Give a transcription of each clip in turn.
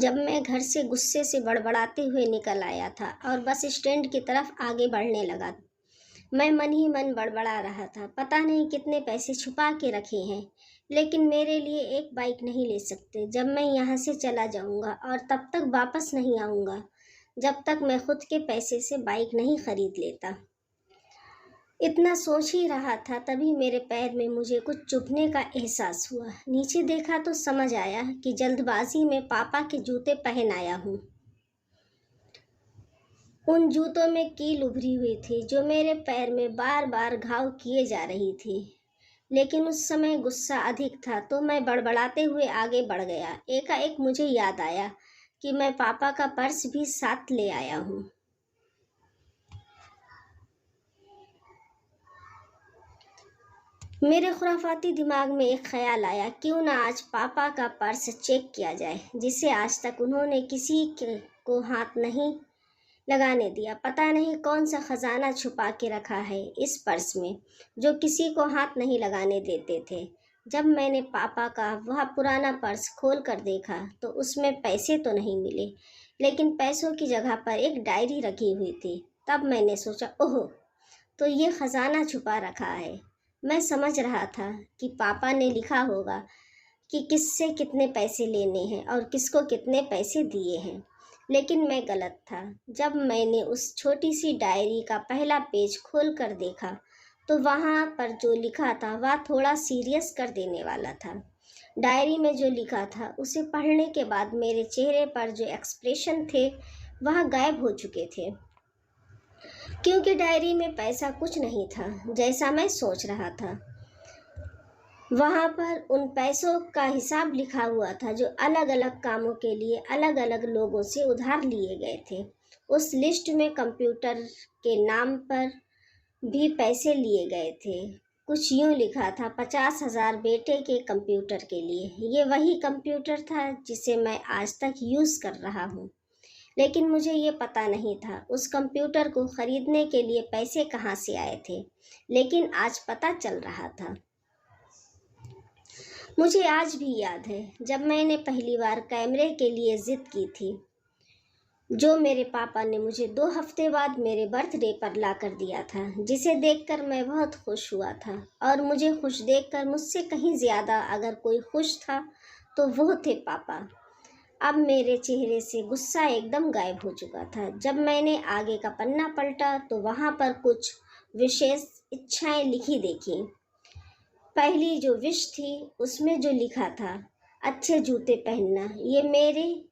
जब मैं घर से गुस्से से बड़बड़ाते हुए निकल आया था और बस स्टैंड की तरफ आगे बढ़ने लगा। मैं मन ही मन बड़बड़ा रहा था, पता नहीं कितने पैसे छुपा के रखे हैं, लेकिन मेरे लिए एक बाइक नहीं ले सकते। जब मैं यहाँ से चला जाऊँगा और तब तक वापस नहीं आऊँगा जब तक मैं खुद के पैसे से बाइक नहीं खरीद लेता। इतना सोच ही रहा था, तभी मेरे पैर में मुझे कुछ चुभने का एहसास हुआ। नीचे देखा तो समझ आया कि जल्दबाजी में पापा के जूते पहन आया हूँ। उन जूतों में कील उभरी हुई थी जो मेरे पैर में बार बार घाव किए जा रही थी। लेकिन उस समय गुस्सा अधिक था तो मैं बड़बड़ाते हुए आगे बढ़ गया। एकाएक मुझे याद आया कि मैं पापा का पर्स भी साथ ले आया हूँ। मेरे खुराफाती दिमाग में एक ख्याल आया, क्यों ना आज पापा का पर्स चेक किया जाए, जिसे आज तक उन्होंने किसी को हाथ नहीं लगाने दिया। पता नहीं कौन सा खजाना छुपा के रखा है इस पर्स में, जो किसी को हाथ नहीं लगाने देते थे। जब मैंने पापा का वह पुराना पर्स खोल कर देखा तो उसमें पैसे तो नहीं मिले, लेकिन पैसों की जगह पर एक डायरी रखी हुई थी। तब मैंने सोचा, ओह, तो ये खजाना छुपा रखा है। मैं समझ रहा था कि पापा ने लिखा होगा कि किससे कितने पैसे लेने हैं और किसको कितने पैसे दिए हैं, लेकिन मैं गलत था। जब मैंने उस छोटी सी डायरी का पहला पेज खोल कर देखा तो वहाँ पर जो लिखा था वह थोड़ा सीरियस कर देने वाला था। डायरी में जो लिखा था उसे पढ़ने के बाद मेरे चेहरे पर जो एक्सप्रेशन थे वह गायब हो चुके थे, क्योंकि डायरी में पैसा कुछ नहीं था जैसा मैं सोच रहा था। वहाँ पर उन पैसों का हिसाब लिखा हुआ था जो अलग अलग कामों के लिए अलग अलग लोगों से उधार लिए गए थे। उस लिस्ट में कंप्यूटर के नाम पर भी पैसे लिए गए थे। कुछ यूँ लिखा था, 50,000 बेटे के कंप्यूटर के लिए। ये वही कंप्यूटर था जिसे मैं आज तक यूज़ कर रहा हूँ, लेकिन मुझे ये पता नहीं था उस कंप्यूटर को ख़रीदने के लिए पैसे कहाँ से आए थे। लेकिन आज पता चल रहा था। मुझे आज भी याद है जब मैंने पहली बार कैमरे के लिए ज़िद की थी, जो मेरे पापा ने मुझे 2 हफ्ते बाद मेरे बर्थडे पर ला कर दिया था, जिसे देखकर मैं बहुत खुश हुआ था। और मुझे खुश देखकर मुझसे कहीं ज़्यादा अगर कोई खुश था तो वो थे पापा। अब मेरे चेहरे से गुस्सा एकदम गायब हो चुका था। जब मैंने आगे का पन्ना पलटा तो वहाँ पर कुछ विशेष इच्छाएं लिखी देखी। पहली जो विश थी उसमें जो लिखा था, अच्छे जूते पहनना। ये मेरी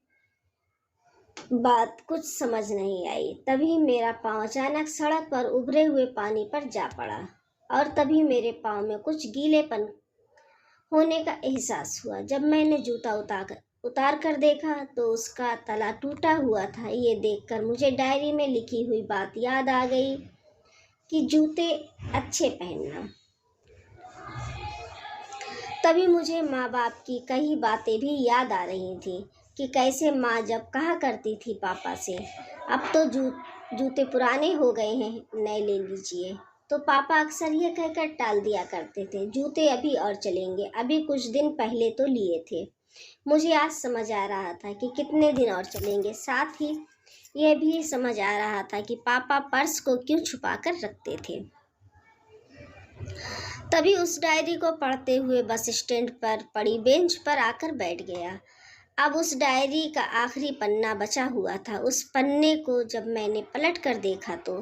बात कुछ समझ नहीं आई। तभी मेरा पाँव अचानक सड़क पर उभरे हुए पानी पर जा पड़ा और तभी मेरे पाँव में कुछ गीलेपन होने का एहसास हुआ। जब मैंने जूता उतार कर देखा तो उसका तला टूटा हुआ था। ये देखकर मुझे डायरी में लिखी हुई बात याद आ गई कि जूते अच्छे पहनना। तभी मुझे माँ बाप की कई बातें भी याद आ रही थी कि कैसे माँ जब कहा करती थी पापा से, अब तो जूते पुराने हो गए हैं, नए ले लीजिए, तो पापा अक्सर ये कहकर टाल दिया करते थे, जूते अभी और चलेंगे, अभी कुछ दिन पहले तो लिए थे। मुझे आज समझ आ रहा था कि कितने दिन और चलेंगे। साथ ही यह भी समझ आ रहा था कि पापा पर्स को क्यों छुपा कर रखते थे। तभी उस डायरी को पढ़ते हुए बस स्टैंड पर पड़ी बेंच पर आकर बैठ गया। अब उस डायरी का आखिरी पन्ना बचा हुआ था। उस पन्ने को जब मैंने पलट कर देखा तो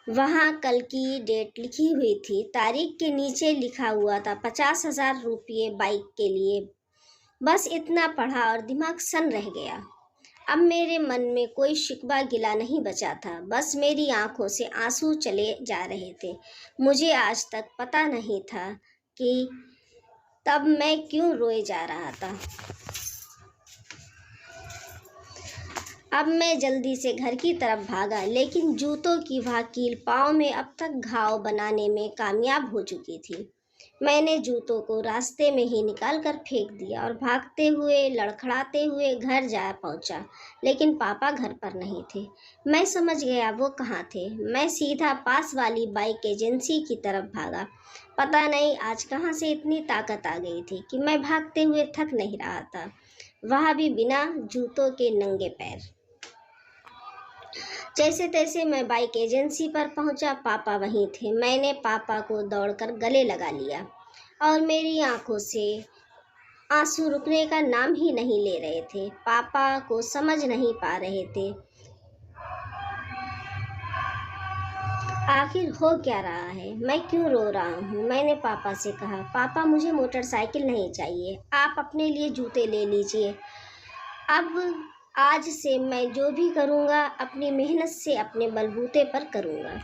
वहाँ कल की डेट लिखी हुई थी। तारीख के नीचे लिखा हुआ था 50,000 रुपये बाइक के लिए। बस इतना पढ़ा और दिमाग सन रह गया। अब मेरे मन में कोई शिकवा गिला नहीं बचा था, बस मेरी आंखों से आंसू चले जा रहे थे। मुझे आज तक पता नहीं था कि तब मैं क्यों रोए जा रहा था। अब मैं जल्दी से घर की तरफ भागा, लेकिन जूतों की वह कील पाँव में अब तक घाव बनाने में कामयाब हो चुकी थी। मैंने जूतों को रास्ते में ही निकाल कर फेंक दिया और भागते हुए लड़खड़ाते हुए घर जा पहुंचा, लेकिन पापा घर पर नहीं थे। मैं समझ गया वो कहाँ थे। मैं सीधा पास वाली बाइक एजेंसी की तरफ भागा। पता नहीं आज कहाँ से इतनी ताकत आ गई थी कि मैं भागते हुए थक नहीं रहा था। वह भी बिना जूतों के नंगे पैर। जैसे तैसे मैं बाइक एजेंसी पर पहुंचा। पापा वहीं थे। मैंने पापा को दौड़कर गले लगा लिया और मेरी आंखों से आंसू रुकने का नाम ही नहीं ले रहे थे। पापा को समझ नहीं पा रहे थे आखिर हो क्या रहा है, मैं क्यों रो रहा हूँ। मैंने पापा से कहा, पापा मुझे मोटरसाइकिल नहीं चाहिए, आप अपने लिए जूते ले लीजिए। अब आज से मैं जो भी करूँगा अपनी मेहनत से अपने बलबूते पर करूँगा।